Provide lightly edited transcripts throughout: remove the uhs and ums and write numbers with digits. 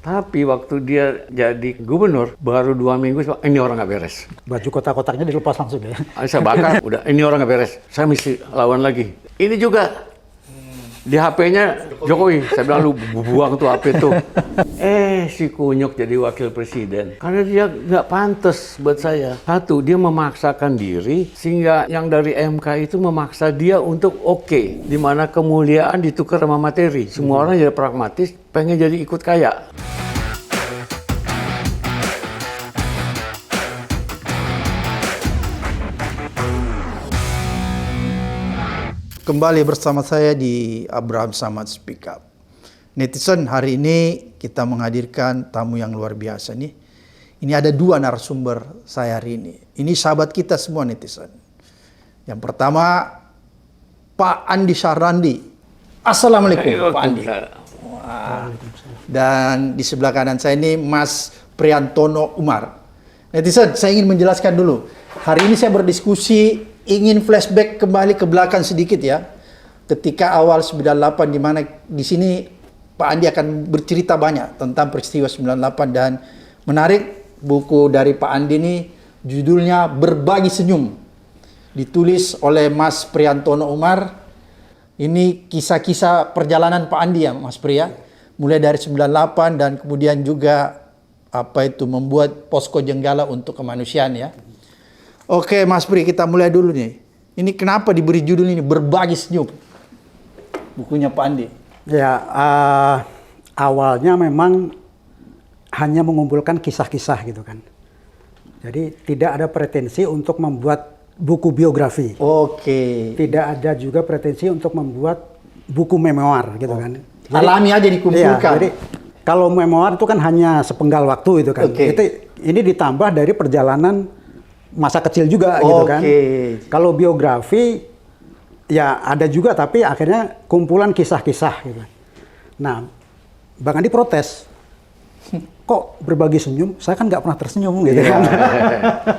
Tapi waktu dia jadi gubernur, baru 2 minggu, ini orang nggak beres. Baju kotak-kotaknya dilepas langsung ya? Saya bakar, udah ini orang nggak beres. Saya mesti lawan lagi. Ini juga di HP-nya Jokowi. Saya bilang, lu buang tuh HP tuh. Si Kunyuk jadi wakil presiden. Karena dia nggak pantas buat saya. Satu, dia memaksakan diri, sehingga yang dari MK itu memaksa dia untuk oke. Di mana kemuliaan ditukar sama materi. Semua orang jadi pragmatis, pengen jadi ikut kaya. Kembali bersama saya di Abraham Samad Speak Up. Netizen, hari ini kita menghadirkan tamu yang luar biasa nih. Ini ada 2 narasumber saya hari ini. Ini sahabat kita semua netizen. Yang pertama, Pak Andi Sarandi. Assalamualaikum Pak Andi. Dan di sebelah kanan saya ini Mas Priantono Umar. Netizen, saya ingin menjelaskan dulu. Hari ini saya berdiskusi, ingin flashback kembali ke belakang sedikit ya. Ketika awal 98, di mana di sini Pak Andi akan bercerita banyak tentang peristiwa 98, dan menarik, buku dari Pak Andi ini judulnya Berbagi Senyum. Ditulis oleh Mas Priantono Umar. Ini kisah-kisah perjalanan Pak Andi ya Mas Pri ya. Mulai dari 98 dan kemudian juga membuat posko Jenggala untuk kemanusiaan ya. Oke Mas Pri, kita mulai dulu nih. Ini kenapa diberi judul ini Berbagi Senyum? Bukunya Pak Andi. Ya, awalnya memang hanya mengumpulkan kisah-kisah gitu kan. Jadi tidak ada pretensi untuk membuat buku biografi. Oke. Tidak ada juga pretensi untuk membuat buku memoir gitu kan. Jadi, alami aja dikumpulkan. Iya, jadi kalau memoir itu kan hanya sepenggal waktu itu kan. Ini ditambah dari perjalanan masa kecil juga gitu kan. Kalau biografi ya ada juga, tapi akhirnya kumpulan kisah-kisah gitu. Nah, Bang Andi protes. Kok berbagi senyum? Saya kan nggak pernah tersenyum gitu kan.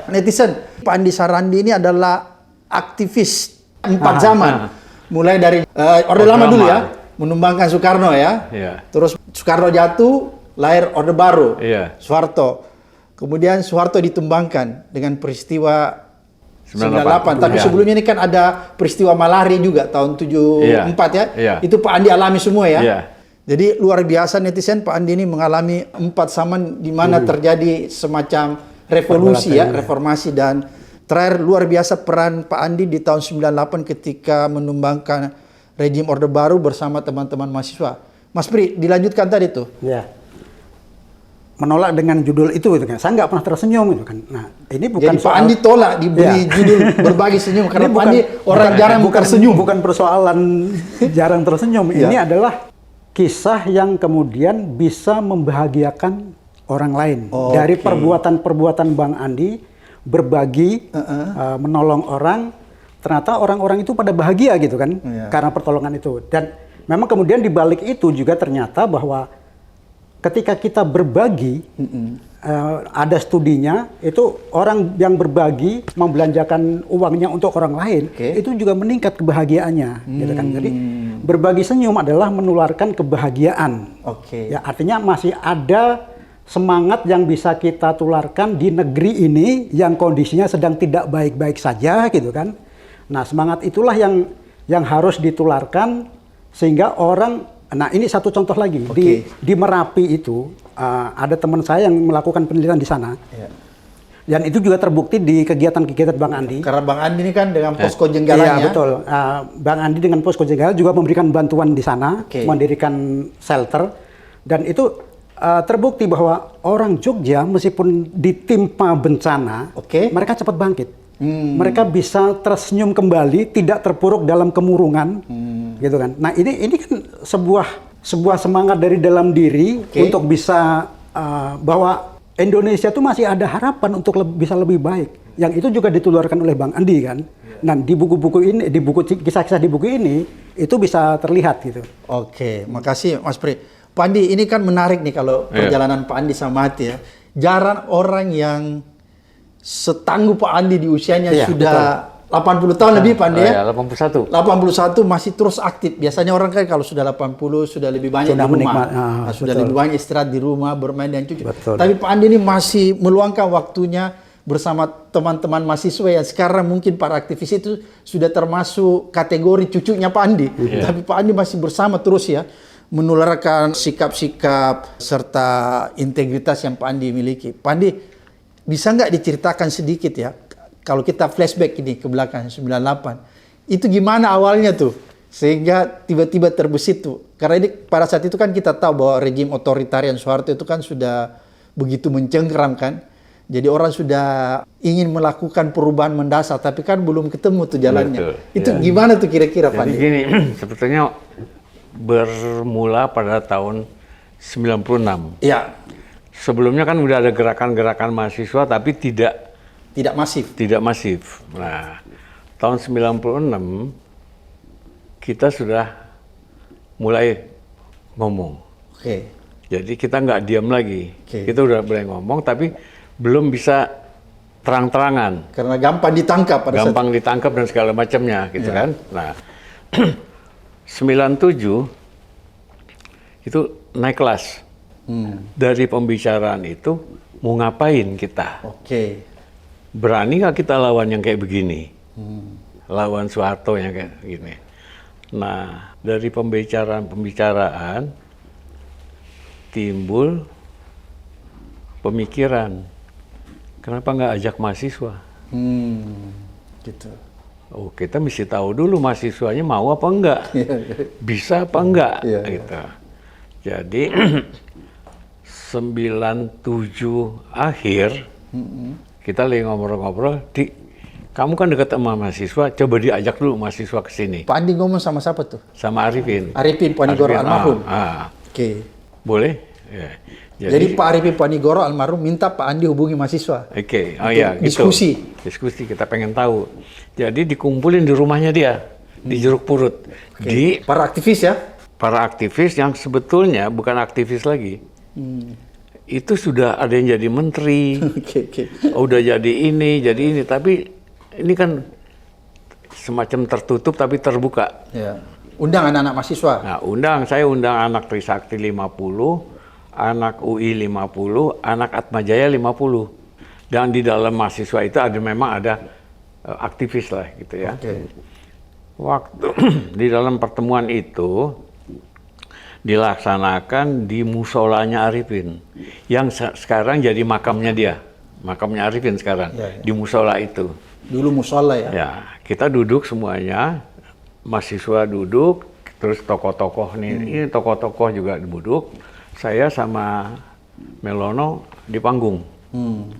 Netizen, Pak Andi Sarandi ini adalah aktivis 4 zaman. Mulai dari Orde Lama dulu ya, menumbangkan Soekarno ya. Terus Soekarno jatuh, lahir Orde Baru, Soeharto. Kemudian Soeharto ditumbangkan dengan peristiwa 98. Tapi sebelumnya ini kan ada peristiwa malaria juga tahun 74 ya. Itu Pak Andi alami semua ya. Jadi luar biasa netizen, Pak Andi ini mengalami 4 zaman di mana terjadi semacam revolusi ya, reformasi, dan terakhir luar biasa peran Pak Andi di tahun 98 ketika menumbangkan rejim Orde Baru bersama teman-teman mahasiswa. Mas Pri, dilanjutkan tadi tuh. Ya. Menolak dengan judul itu kan. Saya nggak pernah tersenyum itu kan. Nah, ini bukan jadi Pak Andi tolak diberi judul Berbagi Senyum karena Pak Andi orang jarang tersenyum. Bukan persoalan jarang tersenyum. Ini adalah kisah yang kemudian bisa membahagiakan orang lain. Dari perbuatan-perbuatan Bang Andi berbagi, menolong orang, ternyata orang-orang itu pada bahagia gitu kan, karena pertolongan itu. Dan memang kemudian di balik itu juga ternyata bahwa ketika kita berbagi, ada studinya, itu orang yang berbagi membelanjakan uangnya untuk orang lain, itu juga meningkat kebahagiaannya, gitu kan. Jadi berbagi senyum adalah menularkan kebahagiaan. Ya, artinya masih ada semangat yang bisa kita tularkan di negeri ini yang kondisinya sedang tidak baik-baik saja, gitu kan. Nah, semangat itulah yang harus ditularkan sehingga orang. Nah, ini satu contoh lagi. Di Merapi itu ada teman saya yang melakukan penelitian di sana. Dan itu juga terbukti di kegiatan-kegiatan Bang Andi. Karena Bang Andi ini kan dengan posko Jenggalanya. Iya, betul. Bang Andi dengan posko Jenggala juga memberikan bantuan di sana, mendirikan shelter. Dan itu terbukti bahwa orang Jogja meskipun ditimpa bencana, mereka cepat bangkit. Mereka bisa tersenyum kembali, tidak terpuruk dalam kemurungan, gitu kan. Nah, ini kan sebuah semangat dari dalam diri untuk bisa bahwa Indonesia itu masih ada harapan untuk bisa lebih baik. Yang itu juga ditularkan oleh Bang Andi kan. Nah, di buku-buku ini, di buku kisah-kisah di buku ini itu bisa terlihat gitu. Makasih Mas Pri. Pak Andi, ini kan menarik nih kalau perjalanan Pak Andi sama Hati ya. Jarang orang yang setangguh Pak Andi di usianya sudah 80 tahun lebih Pak Andi ya? Ya, 81. 81 masih terus aktif. Biasanya orang kan kalau sudah 80 sudah lebih banyak Sudah di rumah. menikmat, Sudah betul. lebih banyak istirahat di rumah, bermain dan cucu. Betul. Tapi Pak Andi ini masih meluangkan waktunya bersama teman-teman mahasiswa yang sekarang mungkin para aktivis itu sudah termasuk kategori cucunya Pak Andi. Tapi Pak Andi masih bersama terus ya, menularkan sikap-sikap serta integritas yang Pak Andi miliki. Pak Andi, bisa nggak diceritakan sedikit ya, kalau kita flashback ini ke belakang 98, itu gimana awalnya tuh sehingga tiba-tiba terbesit tuh? Karena ini pada saat itu kan kita tahu bahwa rejim otoritarian Soeharto itu kan sudah begitu mencengkeram kan. Jadi orang sudah ingin melakukan perubahan mendasar, tapi kan belum ketemu tuh jalannya. Betul, Itu gimana tuh kira-kira Pak Jadi Andi? gini, sebetulnya bermula pada tahun 96. Ya, Sebelumnya kan udah ada gerakan-gerakan mahasiswa tapi tidak masif. tidak masif. Nah, tahun 96 kita sudah mulai ngomong. Oke. Jadi kita nggak diam lagi. Oke. Kita udah mulai ngomong tapi belum bisa terang-terangan. Karena gampang ditangkap pada Gampang ditangkap dan segala macamnya gitu Ya. kan. Nah, 97 itu naik kelas. Dari pembicaraan itu mau ngapain kita? Oke. Berani nggak kita lawan yang kayak begini? Lawan Soeharto yang kayak gini. Nah, dari pembicaraan timbul pemikiran. Kenapa nggak ajak mahasiswa? Gitu. Oh, kita mesti tahu dulu mahasiswanya mau apa enggak, bisa apa enggak, Iya, iya. gitu. Jadi 97 akhir kita lagi ngobrol-ngobrol, kamu kan dekat sama mahasiswa, coba diajak dulu mahasiswa ke sini, Pak Andi ngomong sama siapa tuh? sama Arifin. Arifin Panigoro almarhum. Oke. Boleh? Ya. Jadi Pak Arifin Panigoro almarhum minta Pak Andi hubungi mahasiswa. Oke, oh Untuk ya, gitu. diskusi. Kita pengen tahu. Jadi dikumpulin di rumahnya dia, di Jeruk Purut, di Para aktivis ya? para aktivis yang sebetulnya bukan aktivis lagi. Itu sudah ada yang jadi menteri, Oke. udah jadi ini, tapi ini kan semacam tertutup tapi terbuka. Ya. Undang anak-anak mahasiswa. Nah, saya undang anak Trisakti 50, anak UI 50, anak Atmajaya 50. Dan di dalam mahasiswa itu memang ada aktivis lah gitu ya. Oke. Waktu di dalam pertemuan itu dilaksanakan di musolanya Arifin yang sekarang jadi makamnya Arifin sekarang Ya, ya. di musola itu. Dulu musola ya? Ya, kita duduk semuanya, mahasiswa duduk, terus tokoh-tokoh ini tokoh-tokoh juga duduk. Saya sama Melono di panggung,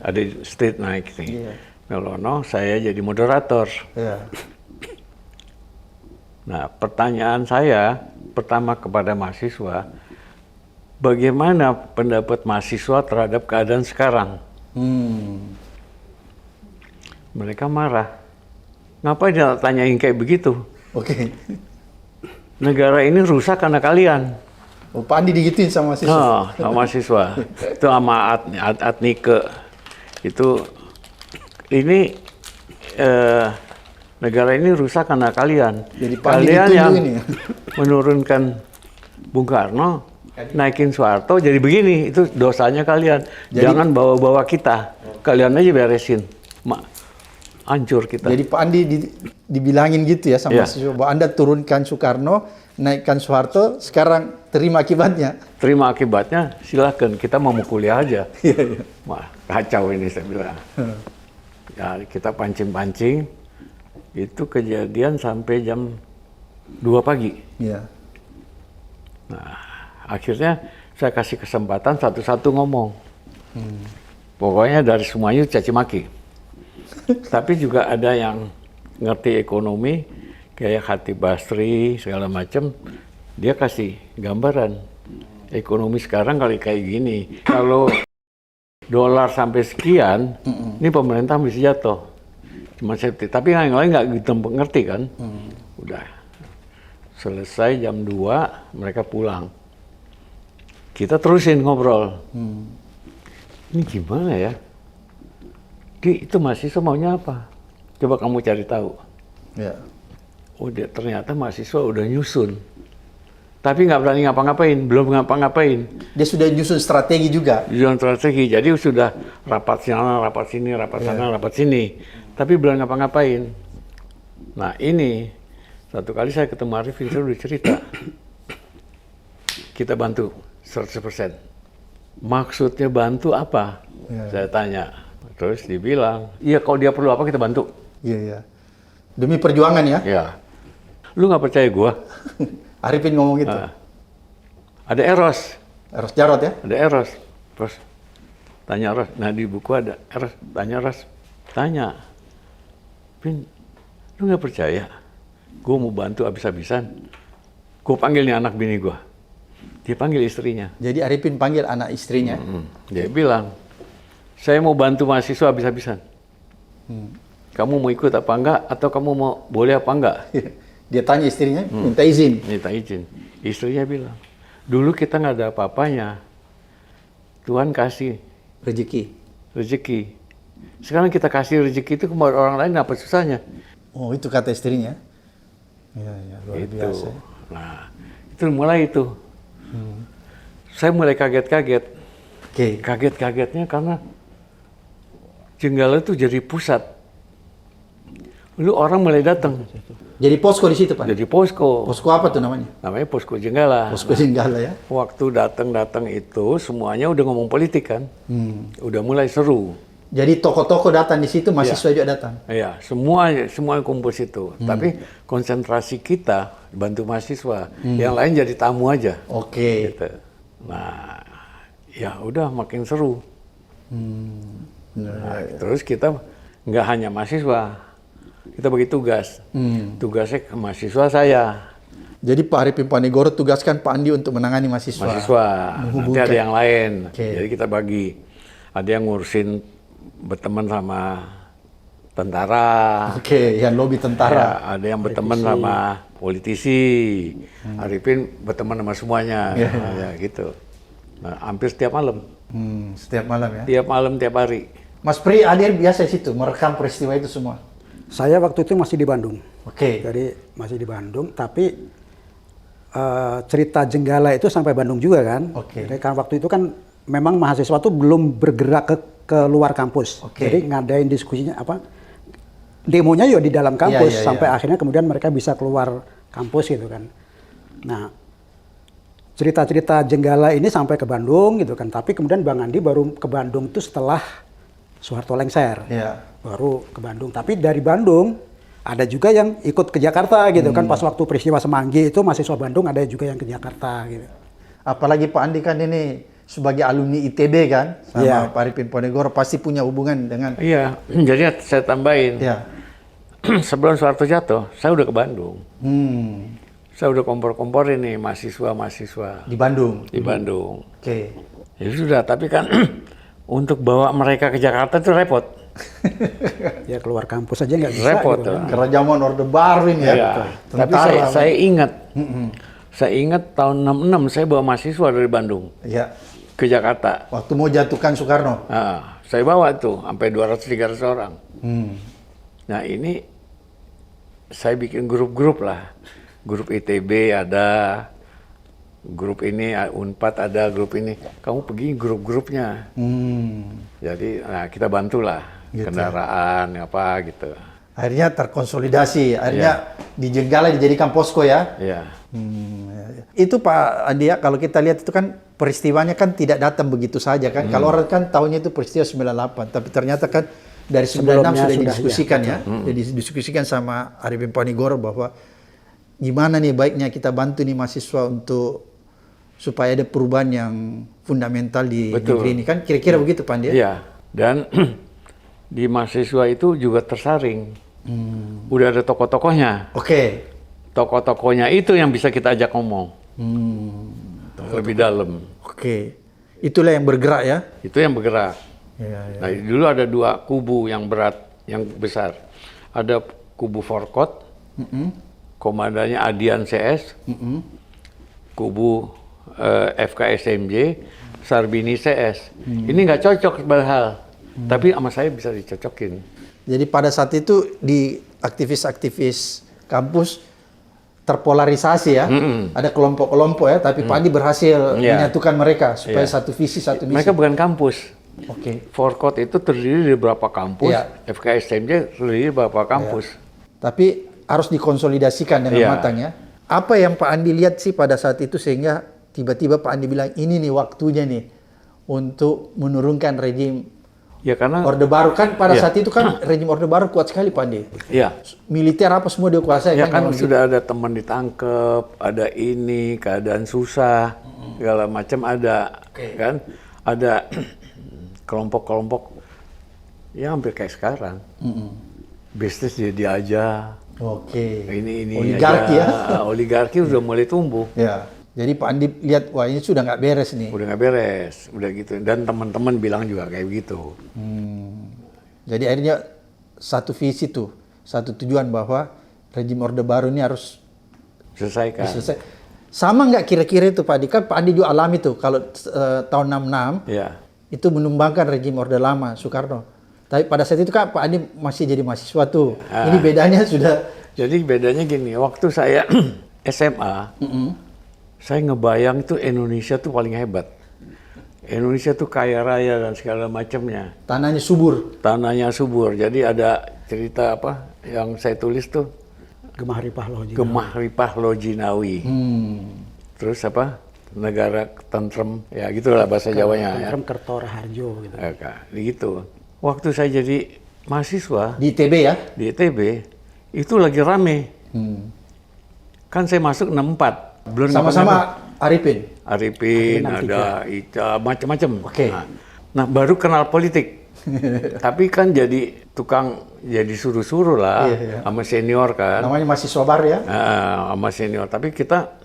ada di stage naik nih. Iya. Melono, saya jadi moderator. Ya. Nah, pertanyaan saya pertama kepada mahasiswa, bagaimana pendapat mahasiswa terhadap keadaan sekarang? Mereka marah. Ngapain dia tanyain kayak begitu? Oke. Negara ini rusak karena kalian. Oh, Pak Andi digituin sama mahasiswa. Sama mahasiswa. Itu sama Atnike. Itu ini negara ini rusak karena kalian. Jadi Pak Andi Kalian dituduh yang ini ya? menurunkan Bung Karno, naikin Soeharto jadi begini. Itu dosanya kalian. Jangan bawa-bawa kita. Kalian aja beresin. Hancur kita. Jadi Pak Andi dibilangin gitu ya sama Iya. mahasiswa bahwa Anda turunkan Soekarno, naikkan Soeharto, sekarang terima akibatnya. Terima akibatnya, silakan kita mau kuliah aja. Iya. Wah, kacau ini saya bilang. Ya, kita pancing-pancing, itu kejadian sampai jam 2 pagi. Iya. Nah, akhirnya saya kasih kesempatan satu-satu ngomong. Pokoknya dari semuanya caci maki. Tapi juga ada yang ngerti ekonomi, kayak Khatib Basri, segala macam. Dia kasih gambaran. Ekonomi sekarang kali kayak gini. Kalau dolar sampai sekian, ini pemerintah mesti jatuh. Cuma safety. Tapi yang lain nggak gitu ngerti kan. Udah. Selesai jam 2, mereka pulang. Kita terusin ngobrol. Ini gimana ya? Itu mahasiswa maunya apa? Coba kamu cari tahu. Ya. Oh, ternyata mahasiswa udah nyusun. Tapi nggak berani ngapa-ngapain, belum ngapa-ngapain. Dia sudah nyusun strategi juga. Nyusun strategi, jadi sudah rapat sana, rapat sini, rapat sana, rapat sini. Tapi belum ngapa-ngapain. Nah ini, satu kali saya ketemu Arifin, saya udah cerita. Kita bantu 100%. Maksudnya bantu apa? Saya tanya. Terus dibilang, iya kalau dia perlu apa kita bantu. Iya, iya. Demi perjuangan ya? Ya. Lu nggak percaya gua? Arifin ngomong gitu. Ada Eros. Eros Jarot ya? Ada Eros. Terus tanya Eros. Nah di buku ada Eros. Tanya Eros. Tanya. Pin, lu nggak percaya? Gue mau bantu habis-habisan. Gue panggil nih anak bini gue. Dia panggil istrinya. Jadi Arifin panggil anak istrinya. Dia bilang, saya mau bantu mahasiswa habis-habisan. Kamu mau ikut apa enggak? Atau kamu mau boleh apa enggak? Dia tanya istrinya, minta izin. Minta izin. Istrinya bilang, dulu kita nggak ada apa-apanya. Tuhan kasih rezeki. Sekarang kita kasih rezeki itu kepada orang lain, apa susahnya? Oh, itu kata istrinya. Iya, iya, luar biasa. Nah, itu mulai itu. Saya mulai kaget-kaget. Oke. Kaget-kagetnya karena Jenggala itu jadi pusat. Lu orang mulai datang. Jadi posko di situ, Pak? Jadi posko. Posko apa tuh namanya? Namanya Posko Jenggala. Posko Jenggala ya? Waktu datang itu semuanya udah ngomong politik kan. Udah mulai seru. Jadi tokoh-tokoh datang di situ, mahasiswa juga datang? Iya, semua kumpul situ. Tapi konsentrasi kita bantu mahasiswa. Yang lain jadi tamu aja. Oke. Gitu. Nah, ya udah makin seru. Nah, terus kita nggak hanya mahasiswa, kita bagi tugas. Tugasnya ke mahasiswa saya. Jadi Pak Arifin Panegoro tugaskan Pak Andi untuk menangani mahasiswa. Nanti ada yang lain. Oke. Jadi kita bagi. Ada yang ngurusin berteman sama tentara. Oke, yang lobi tentara. Ya, ada yang berteman sama politisi. Arifin berteman sama semuanya. Ya, gitu. Nah, hampir setiap malam. Setiap malam ya? Tiap malam, tiap hari. Mas Pri hadir biasa di situ, merekam peristiwa itu semua? Saya waktu itu masih di Bandung. Oke. Jadi masih di Bandung, tapi cerita Jenggala itu sampai Bandung juga kan. Oke. Jadi kan waktu itu kan memang mahasiswa tuh belum bergerak ke luar kampus. Oke. Jadi ngadain diskusinya demonya ya di dalam kampus Iya. sampai akhirnya kemudian mereka bisa keluar kampus gitu kan. Nah, cerita-cerita Jenggala ini sampai ke Bandung gitu kan. Tapi kemudian Bang Andi baru ke Bandung tuh setelah Soeharto lengser. Iya. Baru ke Bandung. Tapi dari Bandung ada juga yang ikut ke Jakarta gitu kan. Pas waktu peristiwa Semanggi itu mahasiswa Bandung ada juga yang ke Jakarta gitu. Apalagi Pak Andi kan ini sebagai alumni ITB kan, sama Iya. Pak Arifin Panegoro pasti punya hubungan dengan... Iya, jadi saya tambahin. Ya. Sebelum Soeharto jatuh, saya udah ke Bandung. Hmm. Saya udah kompor-komporin nih mahasiswa-mahasiswa Di Bandung. di Bandung. Oke. Ya sudah, tapi kan untuk bawa mereka ke Jakarta itu repot. Ya keluar kampus aja nggak bisa. Repot. gitu kan. Karena zaman Orde Baru ini ya. Iya. Tapi Tentara. saya ingat tahun 66 saya bawa mahasiswa dari Bandung Iya. ke Jakarta. Waktu mau jatuhkan Soekarno. Nah, saya bawa tuh sampai 200-300 orang. Hmm. Nah ini saya bikin grup-grup lah. Grup ITB ada, grup ini Unpad ada, grup ini. Kamu pergi grup-grupnya. Jadi nah, kita bantulah Gitu. kendaraan apa gitu. Akhirnya terkonsolidasi. Akhirnya di Jenggala dijadikan posko ya. Iya. Ya. Itu Pak Andi ya, kalau kita lihat itu kan peristiwanya kan tidak datang begitu saja kan. Kalau orang kan tahunya itu peristiwa 98, tapi ternyata kan dari 96 Sebelumnya sudah sudah, didiskusikan ya. Jadi didiskusikan sama Arifin Panegoro bahwa gimana nih baiknya kita bantu nih mahasiswa untuk supaya ada perubahan yang fundamental di Betul. negeri ini kan kira-kira begitu Pak Andi ya? Iya. Dan di mahasiswa itu juga tersaring. Udah ada tokoh-tokohnya. Oke. Tokoh-tokohnya itu yang bisa kita ajak ngomong. Lebih dalam. Oke. Itulah yang bergerak ya. Itu yang bergerak. Iya, iya. Nah, dulu ada dua kubu yang berat, yang besar. Ada kubu Forkot, komandannya Adian CS, kubu FKSMJ, Sarbini CS. Ini nggak cocok padahal, tapi sama saya bisa dicocokin. Jadi pada saat itu di aktivis-aktivis kampus terpolarisasi ya. Ada kelompok-kelompok ya, tapi Pak Andi berhasil menyatukan mereka supaya satu visi, satu misi. Mereka bukan kampus. Oke. Forkot itu terdiri dari beberapa kampus, FKSMJ terdiri dari beberapa kampus. Tapi harus dikonsolidasikan dengan matang ya. Apa yang Pak Andi lihat sih pada saat itu sehingga tiba-tiba Pak Andi bilang ini nih waktunya nih untuk menurunkan rejim Ya karena Orde Baru kan pada saat itu kan rejim Orde Baru kuat sekali Pak Andi. ya, Militer apa semua dia kuasai ya kan memang sudah ada teman ditangkap, ada ini keadaan susah, segala macam ada, kan? Ada kelompok-kelompok ya hampir kayak sekarang. Bisnis dia aja. Oke. Ini Oligarki aja. Oligarki udah mulai tumbuh. Ya. Jadi Pak Andi lihat wah ini sudah nggak beres nih. Udah nggak beres, udah gitu. Dan teman-teman bilang juga kayak gitu. Jadi akhirnya satu visi tuh, satu tujuan bahwa rejim Orde Baru ini harus Selesaikan. selesai. Sama nggak kira-kira itu Pak Andi? Kan Pak Andi juga alami tuh kalau tahun 66 Ya. itu menumbangkan rejim Orde Lama Soekarno. Tapi pada saat itu kan Pak Andi masih jadi mahasiswa tuh. Ini bedanya sudah. Jadi bedanya gini, waktu saya SMA, saya ngebayang tuh Indonesia tuh paling hebat. Indonesia tuh kaya raya dan segala macamnya. Tanahnya subur. Tanahnya subur. Jadi ada cerita apa yang saya tulis tuh, Gemah Ripah Loji. Gemah Ripah Lojinawi. Terus apa? Negara tentrem, ya gitulah bahasa Jawanya. Ya. Tentrem Kerto Raharjo gitu. Gitu. Waktu saya jadi mahasiswa Di ITB ya? di ITB, itu lagi rame. Kan saya masuk 64. Belum Sama-sama Arifin. Arifin, ada Ica, macam-macam. Oke. Nah, baru kenal politik. Tapi kan jadi tukang, jadi suruh-suruh lah sama senior kan. Namanya masih sobar ya? Sama senior. Tapi kita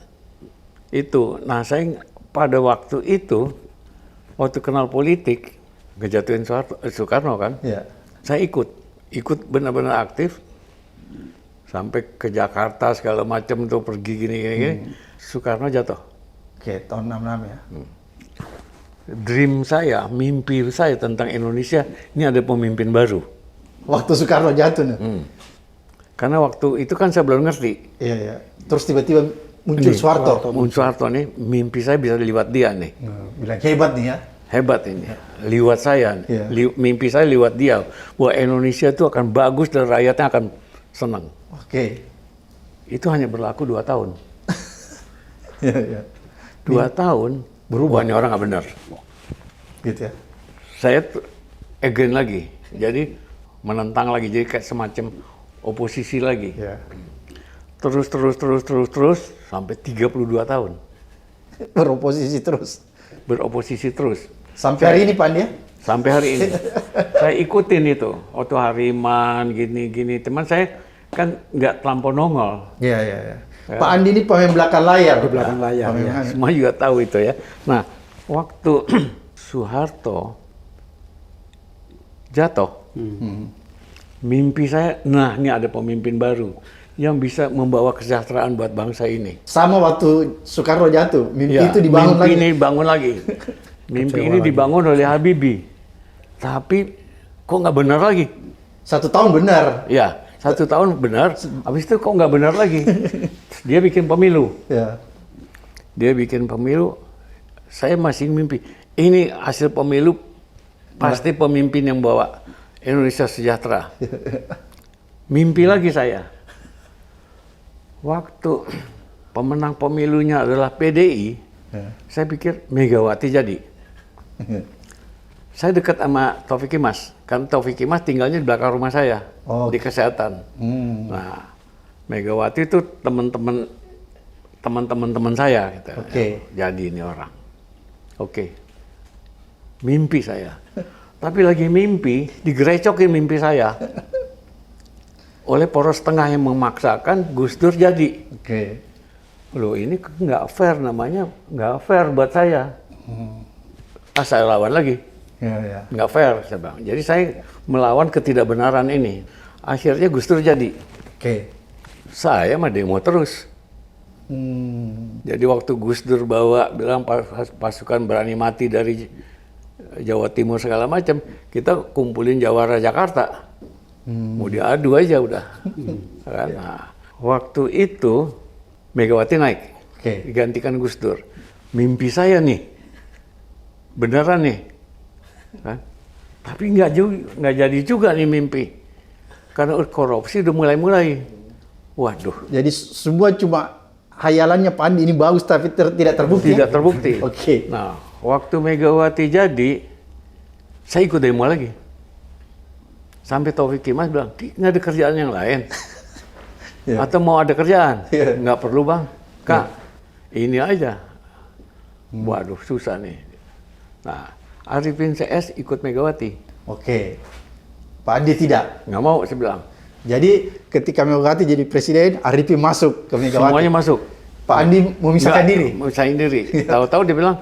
itu, nah saya pada waktu itu, waktu kenal politik, ngejatuhin Soekarno kan, saya ikut benar-benar aktif sampai ke Jakarta segala macam tuh pergi gini. Soekarno jatuh. Oke, tahun 66 ya. Dream saya, mimpi saya tentang Indonesia, ini ada pemimpin baru. Waktu Soekarno jatuh nih. Karena waktu itu kan saya belum ngerti. Iya, iya. Terus tiba-tiba muncul Soeharto. Soeharto nih, mimpi saya bisa liwat dia nih. Bilang hebat nih ya. Hebat ini, liwat saya. Mimpi saya liwat dia. Bahwa Indonesia itu akan bagus dan rakyatnya akan senang. Oke. Itu hanya berlaku 2 tahun. Iya, iya. 2 tahun, berubah. Ini orang nggak benar. Gitu ya. Saya again lagi. Jadi menentang lagi. Jadi kayak semacam oposisi lagi. Iya. Terus sampai 32 tahun. Beroposisi terus. Beroposisi terus. Sampai hari ini Pak Andi ya? Sampai hari ini. Saya ikutin itu. Otto Hariman, gini-gini. Teman saya kan nggak terlampau nongol. Iya, iya, iya. Pak Andi ini pemain belakang layar. Di belakang layar, ya. Semua juga tahu itu ya. Nah, waktu Soeharto jatuh, mimpi saya, nah ini ada pemimpin baru yang bisa membawa kesejahteraan buat bangsa ini. Sama waktu Soekarno jatuh, mimpi itu dibangun mimpi lagi. ini dibangun lagi. Mimpi ini dibangun oleh Habibie. Tapi kok nggak benar lagi? 1 tahun benar. Ya, 1 tahun benar, habis itu kok nggak benar lagi. Dia bikin pemilu. Ya. Dia bikin pemilu, saya masih mimpi. Ini hasil pemilu, pasti pemimpin yang bawa Indonesia sejahtera. Mimpi lagi saya. Waktu pemenang pemilunya adalah PDI, saya pikir Megawati jadi. Saya dekat sama Taufik Kimas, kan Taufik Kimas tinggalnya di belakang rumah saya, di kesehatan. Nah, Megawati itu teman-teman saya, gitu. Jadi ini orang. Mimpi saya. Tapi lagi mimpi, digerecokin mimpi saya. Oleh poros tengah yang memaksakan Gus Dur jadi. Loh ini nggak fair namanya, nggak fair buat saya. Saya lawan lagi. Nggak fair, saya bilang. Jadi saya melawan ketidakbenaran ini. Akhirnya Gus Dur jadi. Saya mah demo terus. Jadi waktu Gus Dur bilang pasukan berani mati dari Jawa Timur segala macam, kita kumpulin Jawara Jakarta. Mau diadu aja udah. Kan? Nah, waktu itu Megawati naik, digantikan Gus Dur. Mimpi saya nih, beneran nih, kan? Tapi nggak jadi juga nih mimpi, karena korupsi udah mulai. Waduh. Jadi semua cuma hayalannya Pak Andi ini bagus tapi tidak terbukti. Tidak terbukti. Oke. Nah, waktu Megawati jadi, saya ikut demo lagi. Sampai Taufik Kimas bilang, nggak ada kerjaan yang lain. Atau mau ada kerjaan? Nggak perlu bang. Kak, ini aja. Waduh, susah nih. Nah, Arifin CS ikut Megawati. Oke. Pak Andi tidak? Nggak mau, saya bilang. Jadi ketika Megawati jadi presiden, Arifin masuk ke Megawati? Semuanya masuk. Pak Andi memisahkan diri? Memisahkan diri. Tahu-tahu dia bilang,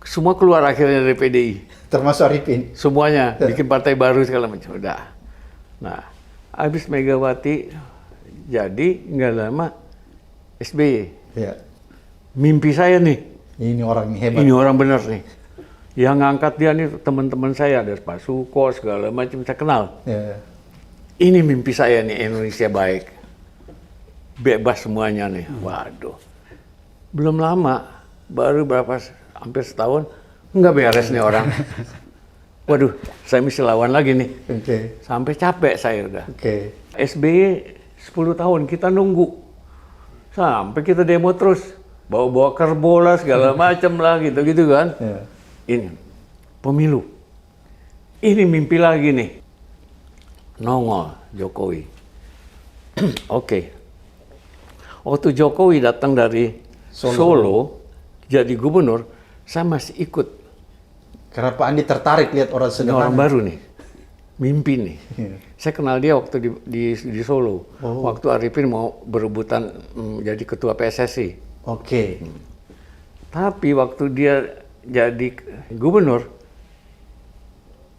semua keluar akhirnya dari PDI. Termasuk Arifin? Semuanya, bikin partai baru segala macam. Udah. Nah, habis Megawati jadi, nggak lama SBY. Ya. Mimpi saya nih. Ini orang hebat. Ini orang benar nih. Yang ngangkat dia nih teman-teman saya, ada Pak Suko segala macam saya kenal. Ya. Ini mimpi saya nih, Indonesia baik. Bebas semuanya nih. Waduh. Belum lama, baru hampir setahun, nggak beres nih orang. Waduh, saya mesti lawan lagi nih. Oke. Sampai capek saya udah. Oke. SBY 10 tahun kita nunggu. Sampai kita demo terus. Bawa-bawa kerbola segala macam lah gitu-gitu kan. Ya. Ini pemilu. Ini mimpi lagi nih. Nongol Jokowi. Oke. Waktu Jokowi datang dari Solo jadi gubernur, saya masih ikut. Karena Pak Andi tertarik lihat orang Ini sederhana. orang baru nih. Mimpi nih. Iya. Saya kenal dia waktu di Solo. Waktu Arifin mau berebutan jadi ketua PSSI. Oke. Tapi waktu dia jadi gubernur,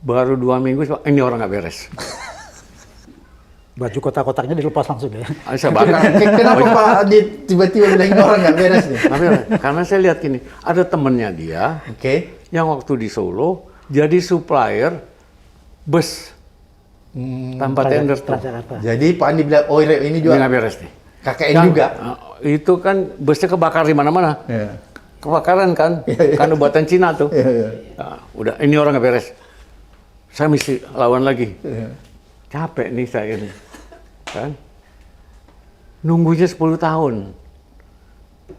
baru 2 minggu, ini orang nggak beres. Baju kotak-kotaknya dilepas langsung ya. Saya bakar. Kenapa Pak Andi tiba-tiba bilang ini orang nggak beres nih? Karena saya lihat gini, ada temennya dia Oke. yang waktu di Solo jadi supplier bus tanpa tender tuh. Transjakarta. Jadi Pak Andi bilang, oh ini Ini juga nggak beres nih. KKN juga. Itu kan busnya kebakar di mana-mana. Ya. Kebakaran kan, karena buatan Cina tuh. Nah, udah, ini orang nggak beres. Saya mesti lawan lagi. Capek nih saya ini. Kan? Nunggunya 10 tahun.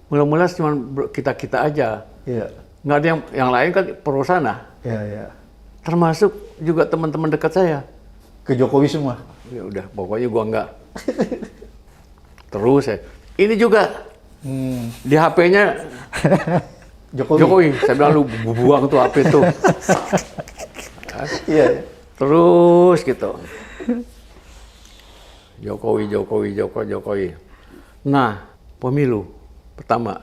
Mula-mula cuma kita-kita aja. Iya. Nggak ada yang lain kan pro sana. Iya. Termasuk juga teman-teman dekat saya. Ke Jokowi semua. Ya udah, pokoknya gua nggak. Terus ya. Ini juga di HP-nya Jokowi. Saya bilang lu buang tuh HP tuh. Iya. Terus gitu. Jokowi. Nah, pemilu pertama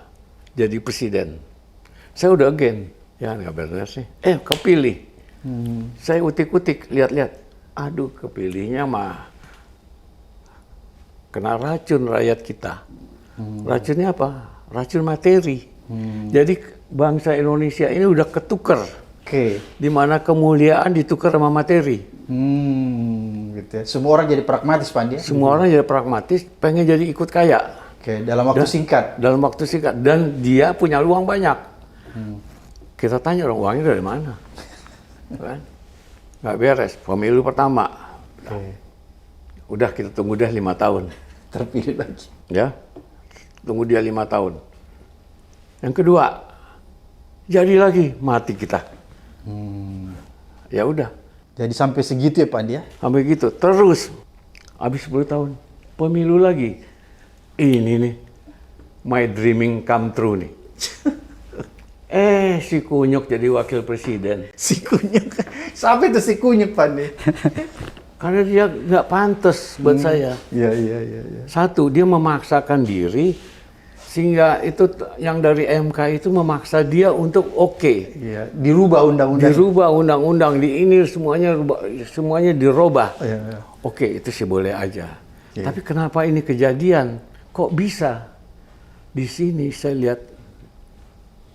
jadi presiden. Saya udah again. Ya nggak beres sih. Kepilih. Saya utik-utik, lihat-lihat. Aduh, kepilihnya mah kena racun rakyat kita. Racunnya apa? Racun materi. Jadi bangsa Indonesia ini udah ketukar. Oke. Di mana kemuliaan ditukar sama materi. Gitu ya. Semua orang jadi pragmatis Pak Andi. Semua orang jadi pragmatis, pengen jadi ikut kaya. Oke, dalam waktu singkat. Dalam waktu singkat. Dan dia punya uang banyak. Kita tanya dong, uangnya dari mana? Kan? Nggak beres. Pemilu pertama. Oke. Udah kita tunggu deh 5 tahun. Terpilih lagi. Ya, tunggu dia 5 tahun. Yang kedua, jadi lagi mati kita. Ya udah, Jadi sampai segitu ya Pak Andi ya? sampai gitu. Terus, habis 10 tahun, pemilu lagi. Ini nih, my dreaming come true nih. Si Kunyuk jadi wakil presiden. Si Kunyuk. Sampai itu si Kunyuk Pak Andi. Karena dia nggak pantas buat saya. Iya. Satu, dia memaksakan diri, sehingga itu yang dari MK itu memaksa dia untuk oke. Iya, dirubah undang-undang. Dirubah undang-undang, di ini semuanya dirubah. Iya. Oke, itu sih boleh aja. Tapi kenapa ini kejadian? Kok bisa? Di sini saya lihat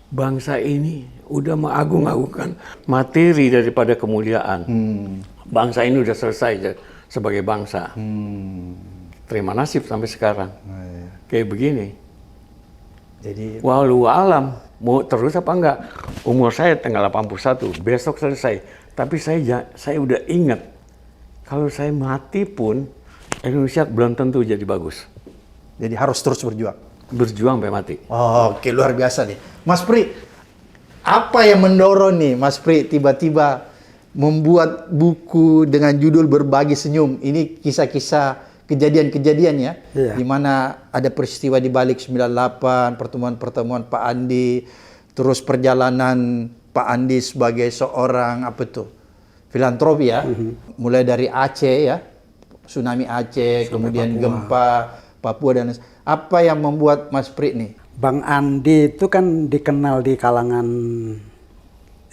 bangsa ini udah mengagung-agungkan materi daripada kemuliaan. Bangsa ini udah selesai. sebagai bangsa. Terima nasib sampai sekarang. Kayak begini. Jadi Walau alam, mau terus apa enggak? Umur saya tanggal 81, besok selesai. Tapi saya udah ingat, kalau saya mati pun, Indonesia belum tentu jadi bagus. jadi harus terus berjuang. Berjuang sampai mati. Oh, oke, luar biasa nih. Mas Pri, apa yang mendorong nih Mas Pri tiba-tiba membuat buku dengan judul Berbagi Senyum? Ini kisah-kisah kejadian-kejadian ya, Iya. di mana ada peristiwa di balik 98, pertemuan-pertemuan Pak Andi, terus perjalanan Pak Andi sebagai seorang apa tuh? Filantropi ya. Mulai dari Aceh ya, tsunami Aceh, kemudian gempa Papua dan apa yang membuat Mas Pri nih? Bang Andi itu kan dikenal di kalangan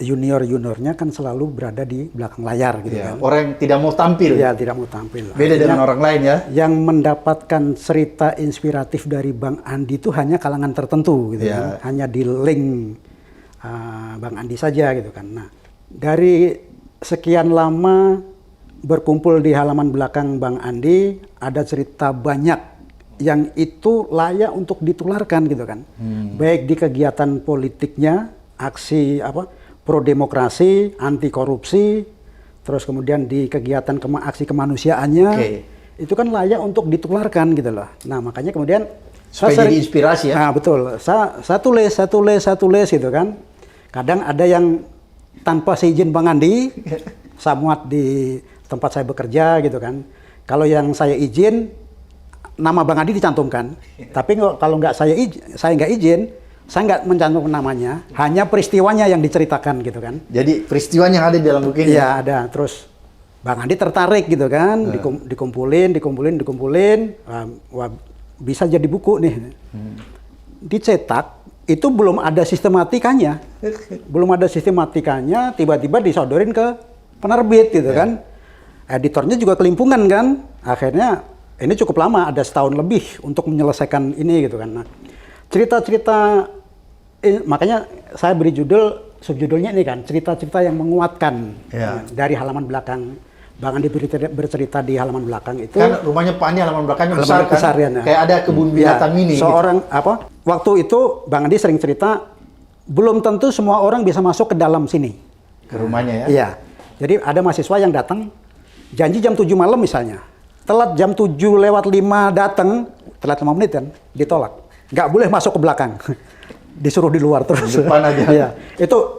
junior-juniornya kan selalu berada di belakang layar gitu Ya, kan. orang yang tidak mau tampil. Ya, tidak mau tampil. Beda dengan Akhirnya orang lain ya. Yang mendapatkan cerita inspiratif dari Bang Andi itu hanya kalangan tertentu gitu Ya. kan. Hanya di link Bang Andi saja gitu kan. Nah, dari sekian lama berkumpul di halaman belakang Bang Andi, ada cerita banyak yang itu layak untuk ditularkan gitu kan. Baik di kegiatan politiknya, aksi pro demokrasi, anti korupsi, terus kemudian di kegiatan aksi kemanusiaannya, itu kan layak untuk ditularkan gitu loh. Nah, makanya kemudian Supaya jadi inspirasi ya. Nah, betul. Saya tulis gitu kan. Kadang ada yang tanpa seizin Bang Andi, saya muat di tempat saya bekerja gitu kan. Kalau yang saya izin, nama Bang Andi dicantumkan. Tapi kalau nggak saya nggak izin, saya nggak mencantumkan namanya. Hanya peristiwanya yang diceritakan gitu kan. Jadi peristiwanya yang ada di dalam buku ini. Iya ada. Terus Bang Andi tertarik gitu kan, dikumpulin. Wah, bisa jadi buku nih. Dicetak itu belum ada sistematikanya, tiba-tiba disodorin ke penerbit gitu kan. Editornya juga kelimpungan kan. Akhirnya ini cukup lama, ada setahun lebih untuk menyelesaikan ini gitu kan. Nah, cerita-cerita makanya saya beri subjudulnya ini kan, cerita-cerita yang menguatkan dari halaman belakang. Bang Andi bercerita di halaman belakang itu. Kan rumahnya Pak Andi halaman belakangnya halaman besar kan? ya. Kayak ada kebun binatang mini. Seorang waktu itu Bang Andi sering cerita, belum tentu semua orang bisa masuk ke dalam sini. Ke rumahnya ya? Iya. Jadi ada mahasiswa yang datang, janji jam 7 malam misalnya. Telat jam 7:05 datang, telat 5 menit kan, ditolak. Nggak boleh masuk ke belakang. Disuruh di luar terus. Di depan aja. Iya.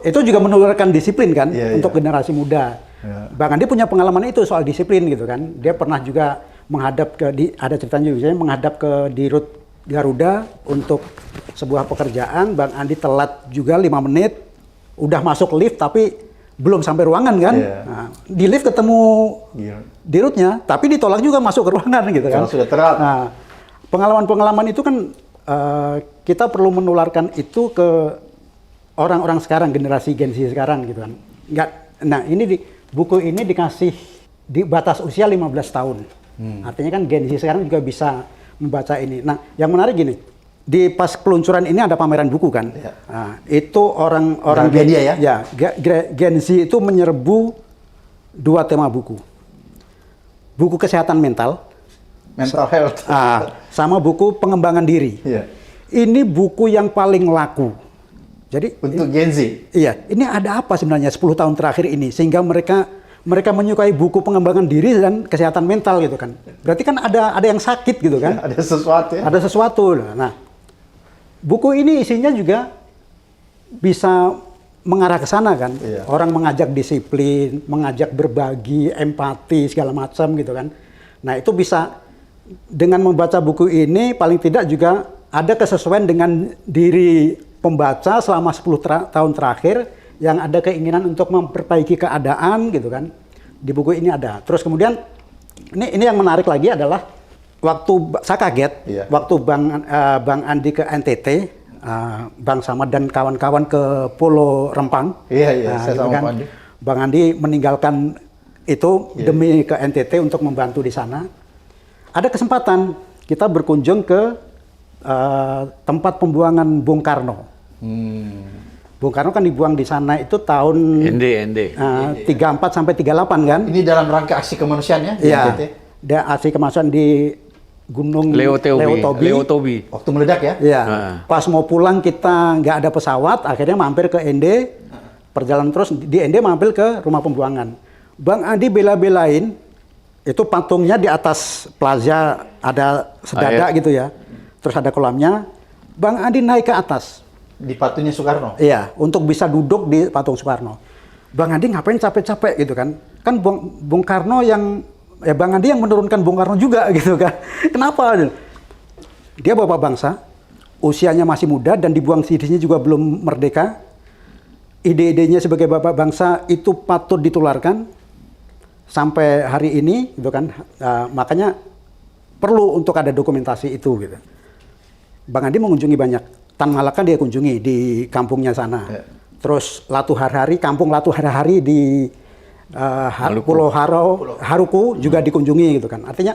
Itu juga menularkan disiplin kan untuk iya. generasi muda. Ya. Bang Andi punya pengalaman itu soal disiplin gitu kan. Dia pernah juga menghadap ada ceritanya juga, menghadap ke Dirut Garuda untuk sebuah pekerjaan. Bang Andi telat juga 5 menit, udah masuk lift tapi belum sampai ruangan kan. Yeah. Nah, di lift ketemu Dirutnya, tapi ditolak juga masuk ke ruangan gitu kan. Kalau sudah telat. Nah, pengalaman-pengalaman itu kan kita perlu menularkan itu ke orang-orang sekarang, generasi Gen Z sekarang gitu kan. Nah, buku ini dikasih di batas usia 15 tahun. Artinya kan Gen Z sekarang juga bisa membaca ini. Nah, yang menarik gini, di pas peluncuran ini ada pameran buku kan. Ya. Nah, itu orang media ya? Gen Z itu menyerbu 2 tema buku. Buku kesehatan mental, health. sama buku pengembangan diri. Iya. Ini buku yang paling laku. Jadi Untuk Gen Z. iya, ini ada apa sebenarnya 10 tahun terakhir ini sehingga mereka menyukai buku pengembangan diri dan kesehatan mental gitu kan. Berarti kan ada yang sakit gitu kan. Ada sesuatu ya. Ada sesuatu. Nah, buku ini isinya juga bisa mengarah ke sana kan. Iya. Orang mengajak disiplin, mengajak berbagi, empati segala macam gitu kan. Nah, itu bisa dengan membaca buku ini paling tidak juga ada kesesuaian dengan diri pembaca selama 10 tahun terakhir yang ada keinginan untuk memperbaiki keadaan gitu kan. Di buku ini ada. Terus kemudian ini yang menarik lagi adalah waktu saya kaget waktu Bang Andi ke NTT, Bang Samad dan kawan-kawan ke Pulau Rempang. Iya, saya gitu sama kan. Pak Andi. Bang Andi meninggalkan itu demi ke NTT untuk membantu di sana. Ada kesempatan kita berkunjung ke tempat pembuangan Bung Karno. Bung Karno kan dibuang di sana itu tahun Ende. 34 sampai 38 kan? Ini dalam rangka aksi kemanusiaan ya? Iya. NTT? Ada aksi kemanusiaan di Gunung Leo Tobi. Waktu meledak ya? Iya. Nah. Pas mau pulang kita nggak ada pesawat, akhirnya mampir ke Ende. Perjalanan terus di Ende mampir ke rumah pembuangan. Bang Andi bela-belain itu patungnya di atas plaza ada sedada gitu ya. Terus ada kolamnya. Bang Andi naik ke atas. Di patungnya Soekarno? Iya, untuk bisa duduk di patung Soekarno. Bang Andi ngapain capek-capek gitu kan? Kan Bung Karno yang Bang Andi yang menurunkan Bung Karno juga gitu kan. Kenapa? Dia bapak bangsa, usianya masih muda dan dibuang sisinya juga belum merdeka. Ide-idenya sebagai bapak bangsa itu patut ditularkan sampai hari ini gitu kan. Makanya perlu untuk ada dokumentasi itu gitu. Bang Andi mengunjungi banyak. Tan Malaka dia kunjungi di kampungnya sana. Ya. Terus kampung Latu Harahari di Pulau Haruku juga dikunjungi gitu kan. Artinya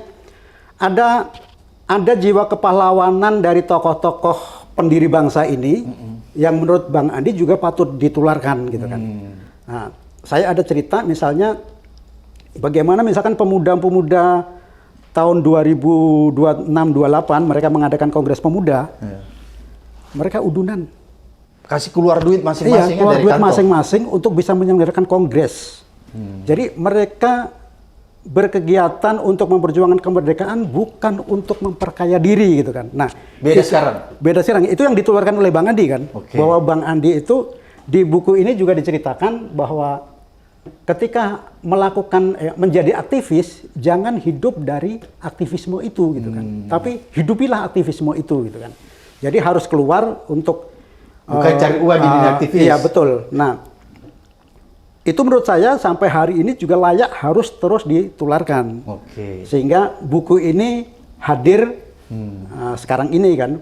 ada jiwa kepahlawanan dari tokoh-tokoh pendiri bangsa ini yang menurut Bang Andi juga patut ditularkan gitu kan. Nah, saya ada cerita misalnya bagaimana misalkan pemuda-pemuda tahun 2026-28 mereka mengadakan Kongres Pemuda. Ya. Mereka udunan. Kasih keluar duit masing-masing Keluar dari duit kantong. masing-masing untuk bisa menyelenggarakan kongres. Jadi mereka berkegiatan untuk memperjuangkan kemerdekaan bukan untuk memperkaya diri gitu kan. Nah, Beda sekarang? Beda sekarang. Itu yang ditularkan oleh Bang Andi kan. Oke. Bahwa Bang Andi itu di buku ini juga diceritakan bahwa ketika melakukan menjadi aktivis jangan hidup dari aktivisme itu gitu kan. Tapi hidupilah aktivisme itu gitu kan. Jadi harus keluar untuk bukan cari uang di dunia aktivis. Iya betul. Nah, itu menurut saya sampai hari ini juga layak harus terus ditularkan. Oke. Sehingga buku ini hadir sekarang ini kan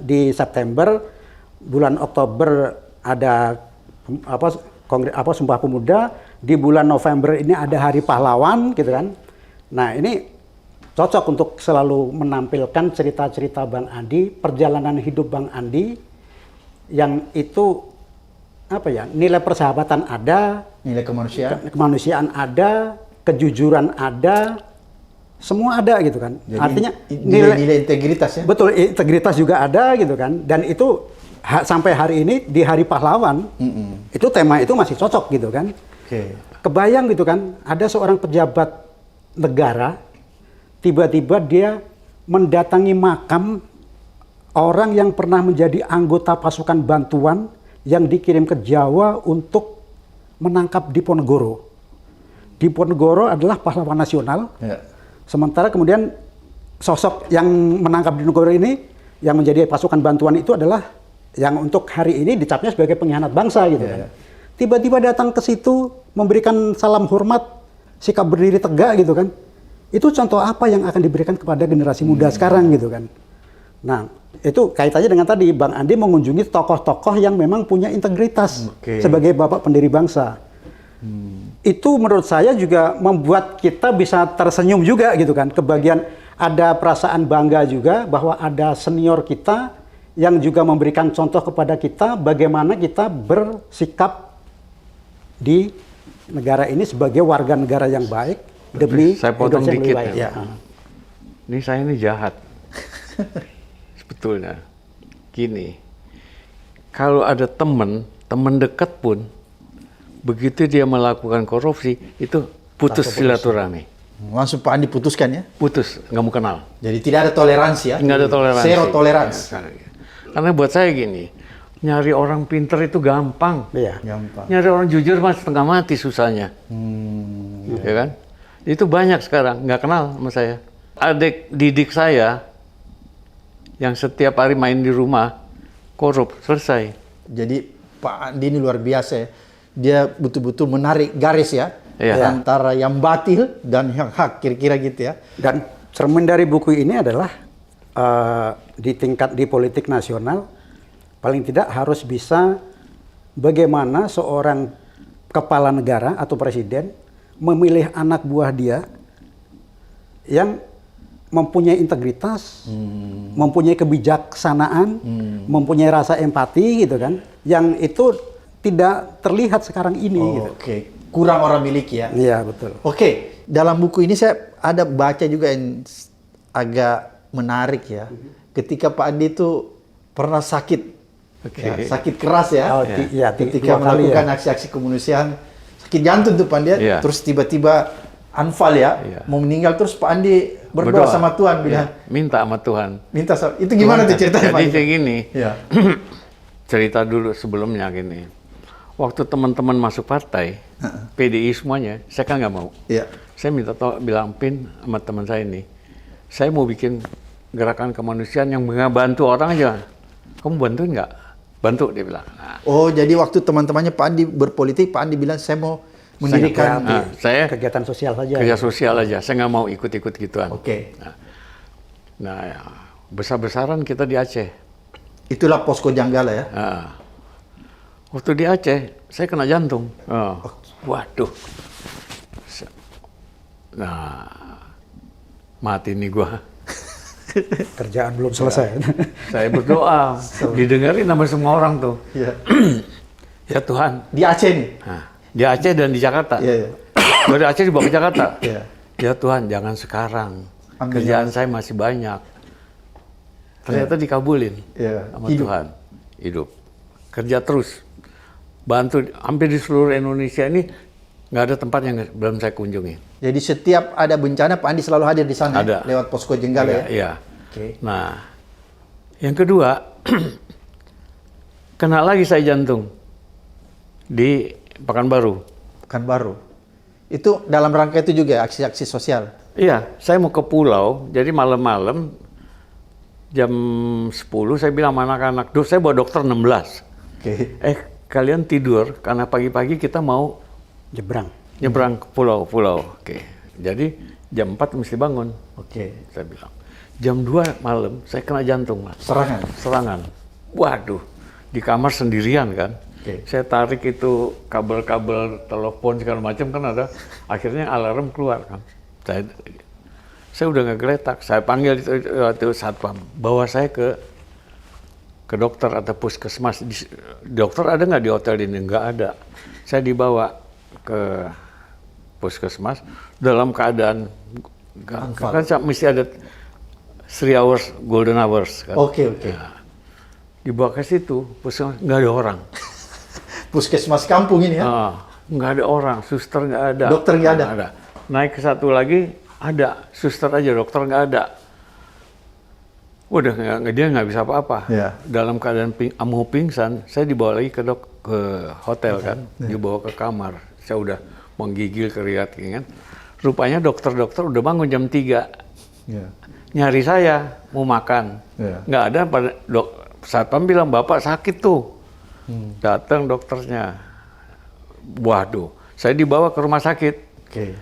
di September, bulan Oktober ada Sumpah Pemuda, di bulan November ini ada Hari Pahlawan gitu kan. Nah, ini cocok untuk selalu menampilkan cerita-cerita Bang Andi, perjalanan hidup Bang Andi yang itu nilai persahabatan ada, Nilai kemanusiaan ada, kejujuran ada, semua ada gitu kan. Jadi, artinya nilai integritas ya. Betul, integritas juga ada gitu kan. Dan itu sampai hari ini di Hari Pahlawan itu tema itu masih cocok gitu kan. Oke. Kebayang gitu kan, ada seorang pejabat negara tiba-tiba dia mendatangi makam orang yang pernah menjadi anggota pasukan bantuan yang dikirim ke Jawa untuk menangkap Diponegoro. Diponegoro adalah pahlawan nasional. Ya. Sementara kemudian sosok yang menangkap Diponegoro ini yang menjadi pasukan bantuan itu adalah yang untuk hari ini dicapnya sebagai pengkhianat bangsa gitu kan. Tiba-tiba datang ke situ memberikan salam hormat, sikap berdiri tegak gitu kan. Itu contoh apa yang akan diberikan kepada generasi muda sekarang gitu kan. Nah, itu kaitannya dengan tadi Bang Andi mengunjungi tokoh-tokoh yang memang punya integritas sebagai bapak pendiri bangsa. Itu menurut saya juga membuat kita bisa tersenyum juga gitu kan. Kebagian ada perasaan bangga juga bahwa ada senior kita yang juga memberikan contoh kepada kita bagaimana kita bersikap di negara ini sebagai warga negara yang baik demi saya potong Indonesia yang dikit lebih baik. ya. Ini saya ini jahat. Sebetulnya. Gini. Kalau ada teman dekat pun begitu dia melakukan korupsi itu putus silaturahmi. Langsung Pak Andi putuskan ya? Putus, nggak mau kenal. Jadi tidak ada toleransi ya? Nggak ada toleransi. Zero toleransi. Karena buat saya gini, nyari orang pinter itu gampang. Iya. Gampang. Nyari orang jujur mas setengah mati susahnya. Ya kan? Itu banyak sekarang, nggak kenal sama saya. Adik didik saya yang setiap hari main di rumah, korup, selesai. Jadi Pak Andi ini luar biasa ya. Dia betul-betul menarik garis ya. Iya. Antara yang batil dan yang hak, kira-kira gitu ya. Dan cermin dari buku ini adalah di politik nasional paling tidak harus bisa bagaimana seorang kepala negara atau presiden memilih anak buah dia yang mempunyai integritas, mempunyai kebijaksanaan, mempunyai rasa empati gitu kan, yang itu tidak terlihat sekarang ini. Gitu. Oke, kurang orang miliki ya. Iya, betul. Oke, dalam buku ini saya ada baca juga yang agak menarik ya. Ketika Pak Andi itu pernah sakit, ya, sakit keras ya. Oh, iya, ketika 2 kali melakukan ya. aksi-aksi kemanusiaan, sakit jantung tuh Pak Andi, Iya. terus tiba-tiba anfal ya, Iya. mau meninggal, terus Pak Andi berdoa sama Tuhan, bilang, minta sama Tuhan. itu gimana tuh ceritanya Pak Jadi Andi? kayak gini, Ya. cerita dulu sebelumnya gini. Waktu teman-teman masuk partai, PDI semuanya, saya kan nggak mau. Iya. Saya minta bilang Pin sama teman saya ini, saya mau bikin gerakan kemanusiaan yang bantu orang aja. Kamu bantuin nggak? Bantu, dia bilang. Nah, Oh, jadi waktu teman-temannya Pak Andi berpolitik, Pak Andi bilang saya mau mendirikan. saya Kegiatan sosial saja. kerja sosial aja, saya nggak mau ikut-ikut gituan. Oke. Nah, ya, besar-besaran kita di Aceh. Itulah posko Janggala ya. Nah, waktu di Aceh, saya kena jantung. Waduh. Nah, mati nih gua. Kerjaan belum selesai. Saya berdoa, didengarin sama semua orang tuh. Iya. Ya Tuhan. Di Aceh nih. Nah, di Aceh dan di Jakarta. Iya, iya. Dari Aceh dibawa ke Jakarta. Iya. Ya Tuhan, jangan sekarang. Amin. Kerjaan saya masih banyak. Ternyata dikabulin Iya. sama Hidup. Tuhan. Hidup. Kerja terus. Bantu hampir di seluruh Indonesia ini nggak ada tempat yang belum saya kunjungi. Jadi setiap ada bencana Pak Andi selalu hadir di sana Ada. ya? Lewat posko Jenggala ya. Iya. Oke. Nah, yang kedua, kena lagi saya jantung di Pekanbaru. Pekanbaru. Itu dalam rangka itu juga aksi-aksi sosial. Iya, saya mau ke pulau, jadi malam-malam jam 10 saya bilang sama anak-anak, saya bawa dokter 16. Oke. Kalian tidur karena pagi-pagi kita mau Jebrang. nyebrang ke pulau-pulau. Oke. Jadi jam 4 mesti bangun. Oke. Saya bilang. Jam 2 malam saya kena jantung, Mas. Serangan. Serangan. Waduh, di kamar sendirian kan. Oke. Saya tarik itu kabel-kabel telepon segala macam kan ada. Akhirnya alarm keluar kan. Saya udah ngegeletak. Saya panggil itu satpam. Bawa saya ke dokter atau puskesmas. Dokter ada nggak di hotel ini? Nggak ada. Saya dibawa ke puskesmas dalam keadaan kan mesti ada 3 hours golden hours kan. Oke, oke. Nah, dibawa ke situ puskesmas nggak ada orang. Puskesmas kampung ini ya. Nggak ada orang, suster nggak ada. Dokter nggak ada? Naik ke satu lagi ada suster aja, dokter nggak ada. Udah dia nggak bisa apa-apa. Ya. Dalam keadaan mau pingsan, saya dibawa lagi ke hotel kan, dibawa ke kamar. Saya udah menggigil keringat kan. Rupanya dokter-dokter udah bangun jam 3. Ya. Nyari saya mau makan. Ya. Nggak ada, satpam bilang bapak sakit tuh. Datang dokternya. Waduh, saya dibawa ke rumah sakit. Oke.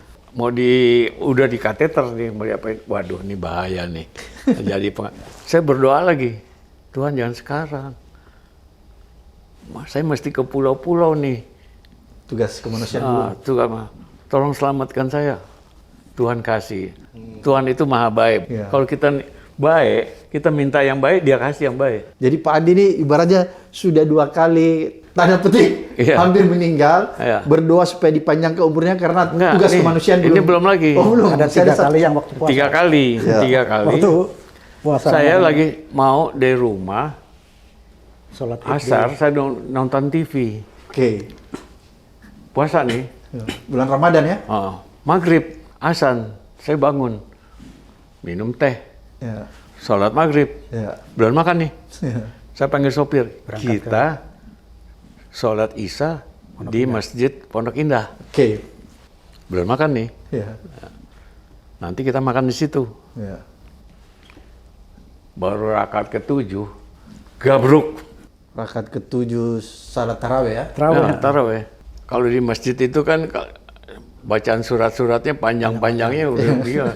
Udah di kateter nih, mau diapain? Waduh, ini bahaya nih. Saya berdoa lagi, Tuhan jangan sekarang. Saya mesti ke pulau-pulau nih. Tugas kemanusiaan dulu. Tuhan, tolong selamatkan saya. Tuhan kasih. Tuhan itu maha baik. Ya. Kalau kita baik, kita minta yang baik, dia kasih yang baik. Jadi Pak Andi ini ibaratnya sudah 2 kali tanda petik hampir meninggal, berdoa supaya dipanjangkan umurnya karena tugas kemanusiaan ini belum lagi. Oh, belum. Ada 3 kali yang waktu puasa. 3 kali. Ya. 3 kali. Waktu puasa. Saya lagi mau dari rumah, sholat Id. asar, saya nonton TV. Oke. Puasa nih. Ya. Bulan Ramadan ya? Maghrib, azan, saya bangun. Minum teh. Ya. Sholat maghrib. Ya. Belum makan nih. Ya. Saya panggil sopir. Berangkat Kita sholat isya di Masjid Pondok Indah. Oke. Belum makan nih. Ya. Nanti kita makan di situ. Ya. Baru rakaat ke-7, gabruk. Rakaat ke-7 salat tarawih ya? Tarawih. Kalau di masjid itu kan bacaan surat-suratnya panjang-panjangnya udah gila.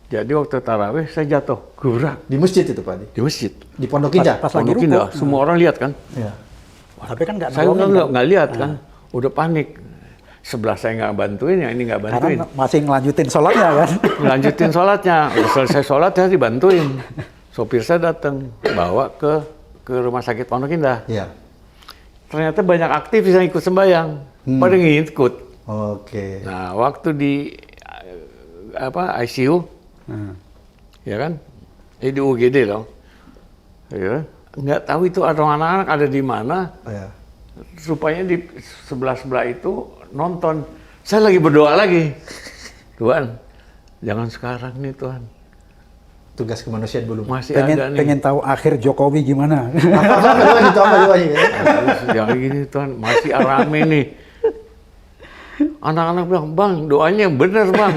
Jadi waktu tarawih saya jatuh, gebrak Di masjid itu Pak Adi? di masjid. Di Pondok Indah? Pas lagi Pondok ruku. Indah, semua orang lihat kan. Ya. Tapi kan nggak Saya nolongin, nggak lihat kan, udah panik. Sebelah saya nggak bantuin, yang ini nggak bantuin. Karena masih ngelanjutin sholatnya kan. Lanjutin sholatnya, udah selesai sholat saya dibantuin. Sopir saya datang, bawa ke rumah sakit Pondok Indah. Ya. ternyata banyak aktivis yang ikut sembahyang, pada ngikut. Oke. Nah, waktu di ICU, ya kan, di UGD dong, ya, nggak tahu itu anak-anak ada di mana. Ya. Rupanya di sebelah itu nonton. Saya lagi berdoa lagi, Tuhan, jangan sekarang nih Tuhan. Tugas kemanusiaan belum. Masih ada nih. pengen tahu akhir Jokowi gimana? Apa doanya? Jangan gini Tuhan, masih rame nih. Anak-anak bilang, Bang, doanya yang benar Bang.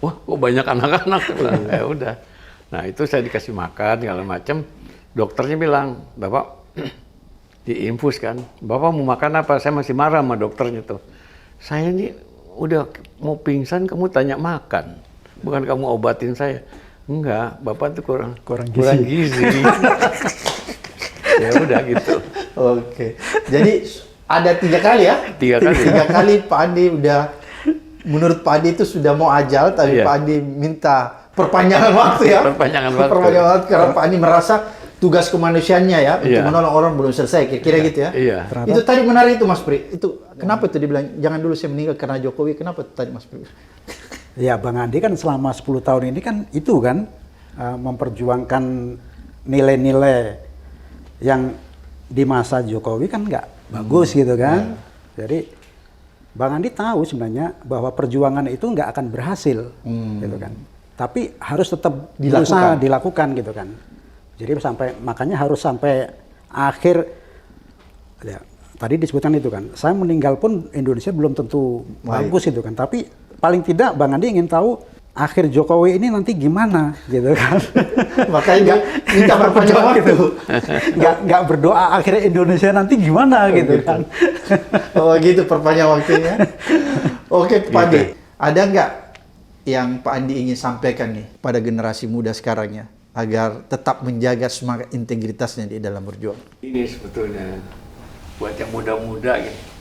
Wah, kok banyak anak-anak? Ya udah. Nah itu saya dikasih makan segala macam. Dokternya bilang, Bapak diinfus kan. Bapak mau makan apa? Saya masih marah sama dokternya tuh. Saya ini udah mau pingsan, kamu tanya makan. Bukan kamu obatin saya. Enggak, Bapak tuh kurang gizi. Ya udah gitu. Oke. Jadi ada 3 kali ya? 3 kali. 3 kali Pak Andi udah, menurut Pak Andi itu sudah mau ajal, tapi Iya. Pak Andi minta perpanjangan waktu ya? Perpanjangan waktu. Perpanjangan waktu karena Pak Andi merasa tugas kemanusiaannya ya, untuk Iya. menolong orang belum selesai, kira-kira gitu ya? Iya. Itu tadi menarik itu Mas Pri. Itu kenapa itu dibilang, jangan dulu saya meninggal karena Jokowi, kenapa tadi Mas Pri? Ya, Bang Andi kan selama 10 tahun ini kan itu kan memperjuangkan nilai-nilai yang di masa Jokowi kan nggak bagus gitu kan. Jadi Bang Andi tahu sebenarnya bahwa perjuangan itu nggak akan berhasil gitu kan. Tapi harus tetap dilakukan gitu kan. Jadi makanya harus sampai akhir ya, tadi disebutkan itu kan. Saya meninggal pun Indonesia belum tentu bagus itu kan. Tapi paling tidak Bang Andi ingin tahu akhir Jokowi ini nanti gimana gitu kan. Makanya minta perpanjangan waktu. nggak berdoa akhirnya Indonesia nanti gimana gitu kan. Oh gitu perpanjang waktunya. Oke Pak Andi, ada nggak yang Pak Andi ingin sampaikan nih pada generasi muda sekarang ya, agar tetap menjaga semangat integritasnya di dalam berjuang? Ini sebetulnya buat yang muda-muda gitu.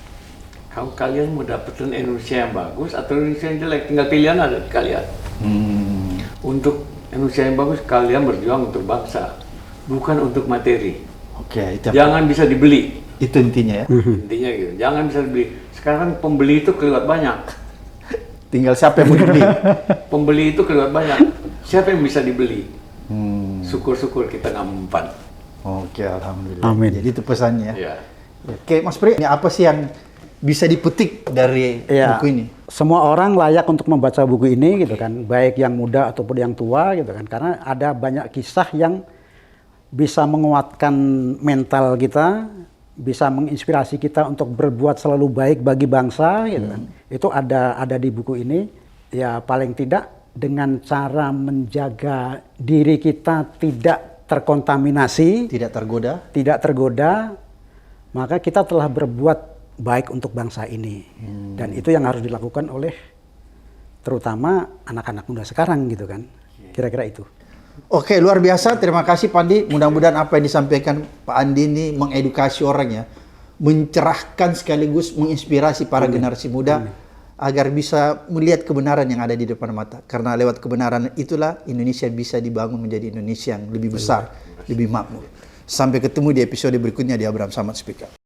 Kalau kalian mau dapetin Indonesia yang bagus atau Indonesia yang jelek, tinggal pilihan ada di kalian. Untuk Indonesia yang bagus, kalian berjuang untuk bangsa, bukan untuk materi. Oke, itu Jangan bisa dibeli, itu intinya ya. intinya gitu. Jangan bisa dibeli. Sekarang pembeli itu kelewat banyak. Tinggal siapa yang mau dibeli. Pembeli itu kelewat banyak. Siapa yang bisa dibeli? Syukur-syukur kita nggak mempan. Oke, alhamdulillah. Amin. Jadi itu pesannya. Ya. Oke, Mas Pri, ini apa sih yang bisa dipetik dari Ya, buku ini? semua orang layak untuk membaca buku ini gitu kan, baik yang muda ataupun yang tua gitu kan, karena ada banyak kisah yang bisa menguatkan mental kita, bisa menginspirasi kita untuk berbuat selalu baik bagi bangsa gitu kan. Itu ada di buku ini. Ya paling tidak dengan cara menjaga diri kita tidak terkontaminasi, Tidak tergoda, maka kita telah berbuat baik untuk bangsa ini. Dan itu yang harus dilakukan oleh terutama anak-anak muda sekarang gitu kan. Kira-kira itu. Oke, luar biasa. Terima kasih Pak Andi. Mudah-mudahan apa yang disampaikan Pak Andi ini mengedukasi orang ya, mencerahkan sekaligus menginspirasi para generasi muda agar bisa melihat kebenaran yang ada di depan mata. Karena lewat kebenaran itulah Indonesia bisa dibangun menjadi Indonesia yang lebih besar, lebih makmur. Sampai ketemu di episode berikutnya di Abraham Samad Speaker.